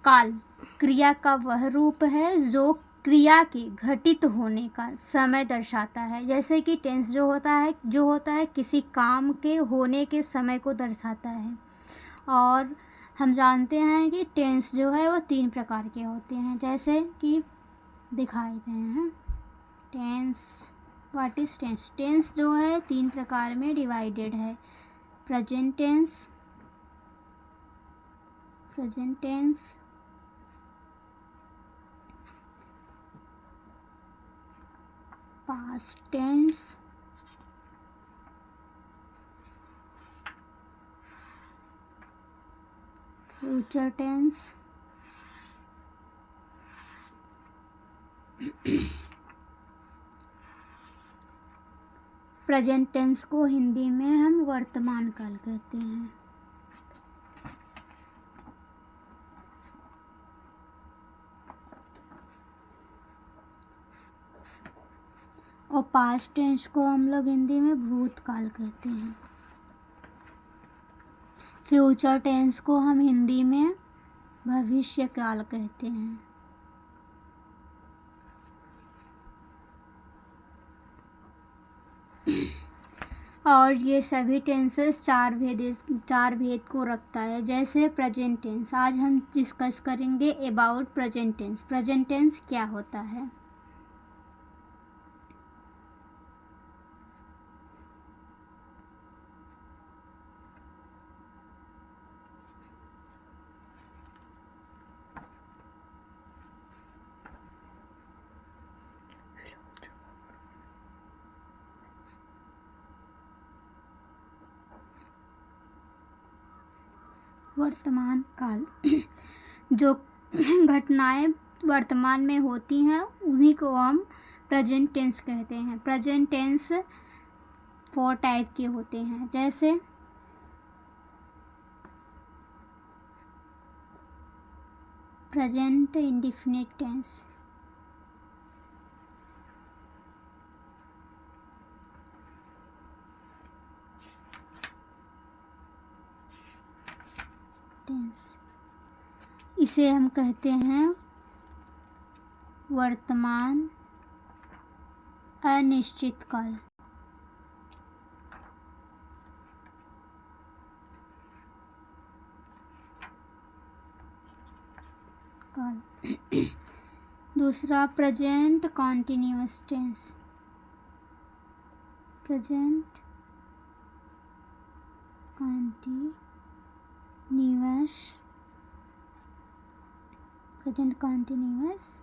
काल क्रिया का वह रूप है जो क्रिया के घटित होने का समय दर्शाता है। जैसे कि टेंस जो होता है किसी काम के होने के समय को दर्शाता है। और हम जानते हैं कि टेंस जो है वो 3 प्रकार के होते हैं, जैसे कि दिखाए गए हैं। Tense, what is tense? Tense जो है 3 प्रकार में डिवाइडेड है। Present tense, past tense, future tense, present tense को हिंदी में हम वर्तमान काल कहते हैं। और पास्ट टेंस को हम लोग हिंदी में भूतकाल कहते हैं। फ्यूचर टेंस को हम हिंदी में भविष्य काल कहते हैं। और ये सभी टेंसेस चार भेद को रखता है। जैसे प्रेजेंट टेंस, आज हम डिस्कस करेंगे about present tense. Present tense क्या होता है? वर्तमान काल जो घटनाएं वर्तमान में होती हैं उन्हीं को हम प्रेजेंट टेंस कहते हैं। प्रेजेंट टेंस 4 टाइप के होते हैं, जैसे प्रेजेंट इंडेफिनिट टेंस, इसे हम कहते हैं वर्तमान अनिश्चित काल। दूसरा present continuous tense, present continuous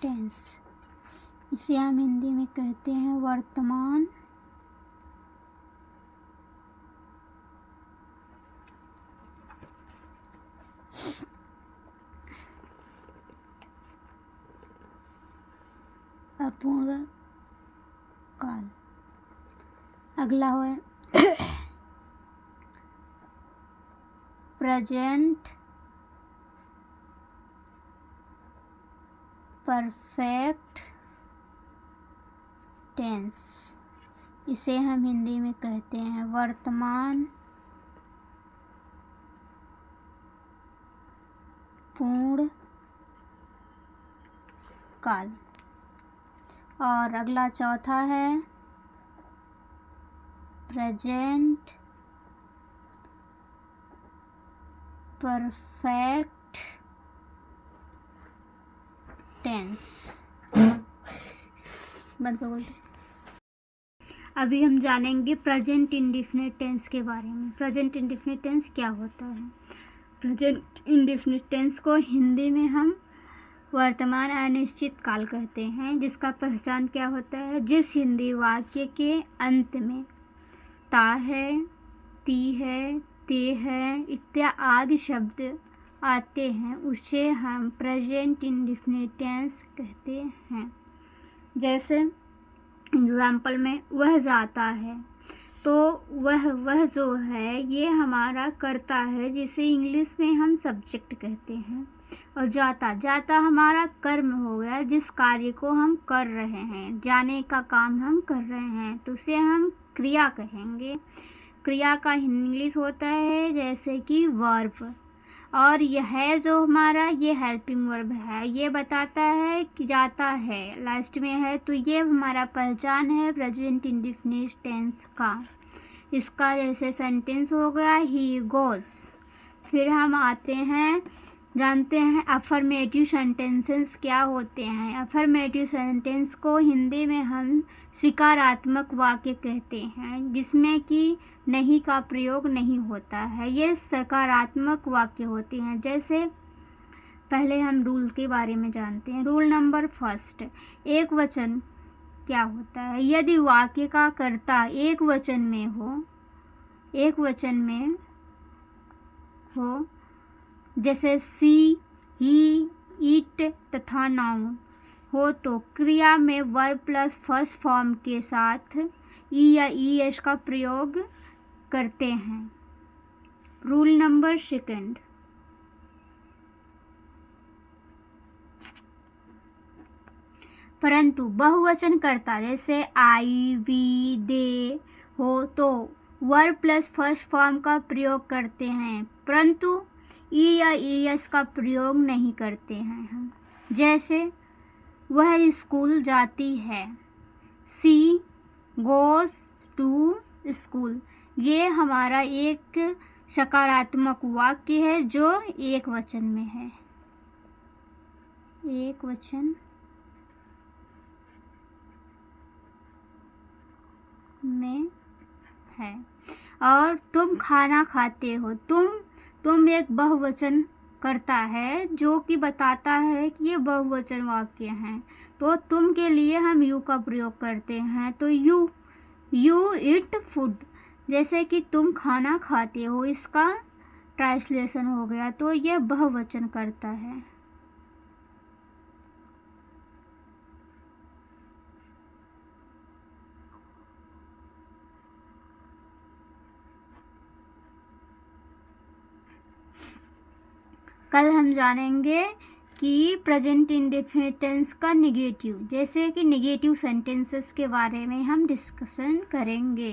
tense, इसे हम हिंदी में कहते हैं वर्तमान अपूर्ण काल। अगला है प्रेजेंट परफेक्ट टेंस, इसे हम हिंदी में कहते हैं वर्तमान पूर्ण काल। और अगला चौथा है प्रेजेंट परफेक्ट टेंस। बंद कर बोलते। अभी हम जानेंगे प्रेजेंट इंडेफिनिट टेंस के बारे में। प्रेजेंट इंडेफिनिट टेंस क्या होता है? प्रेजेंट इंडेफिनिट टेंस को हिंदी में हम वर्तमान अनिश्चित काल कहते हैं, जिसका पहचान क्या होता है? जिस हिंदी वाक्य के अंत में ता है, ती है, ते है इत्यादि शब्द आते हैं उसे हम प्रेजेंट इंडेफिनिट टेंस कहते हैं। जैसे एग्जाम्पल में वह जाता है, तो वह जो है ये हमारा कर्ता है, जिसे इंग्लिश में हम सब्जेक्ट कहते हैं। और जाता हमारा कर्म हो गया, जिस कार्य को हम कर रहे हैं, जाने का काम हम कर रहे हैं, तो उसे हम क्रिया कहेंगे। क्रिया का इंग्लिश होता है जैसे कि वर्ब। और यह है जो हमारा ये हेल्पिंग वर्ब है, ये बताता है कि जाता है, लास्ट में है, तो ये हमारा पहचान है प्रेजेंट इंडेफिनिट टेंस का। इसका जैसे सेंटेंस हो गया ही गोज़। फिर हम आते हैं, जानते हैं अफर्मेटिव सेंटेंसेस क्या होते हैं। अफर्मेटिव सेंटेंस को हिंदी में हम स्वीकारात्मक वाक्य कहते हैं, जिसमें कि नहीं का प्रयोग नहीं होता है। ये सकारात्मक वाक्य होते हैं। जैसे पहले हम रूल के बारे में जानते हैं। रूल नंबर फर्स्ट, एक वचन क्या होता है। यदि वाक्य का कर्ता एक वचन में हो, जैसे सी, ही, इट तथा नाउन हो, तो क्रिया में वर्ब प्लस फर्स्ट फॉर्म के साथ ई या ईएस का प्रयोग करते हैं। रूल नंबर सेकंड, परंतु बहुवचन कर्ता जैसे आई, वी, दे हो, तो वर्ब प्लस फर्स्ट फॉर्म का प्रयोग करते हैं, परंतु ई या ईएस का प्रयोग नहीं करते हैं हम। जैसे वह स्कूल जाती है, सी गोज़ टू स्कूल। ये हमारा एक सकारात्मक वाक्य है जो एक वचन में है, एक वचन में है। और तुम खाना खाते हो, तुम एक बहुवचन करता है जो कि बताता है कि ये बहुवचन वाक्य हैं, तो तुम के लिए हम यू का प्रयोग करते हैं। तो यू इट फूड, जैसे कि तुम खाना खाते हो, इसका ट्रांसलेशन हो गया, तो ये बहुवचन करता है। कल हम जानेंगे कि प्रेजेंट इंडेफिनिट टेंस का नेगेटिव, जैसे कि नेगेटिव सेंटेंसेस के बारे में हम डिस्कशन करेंगे।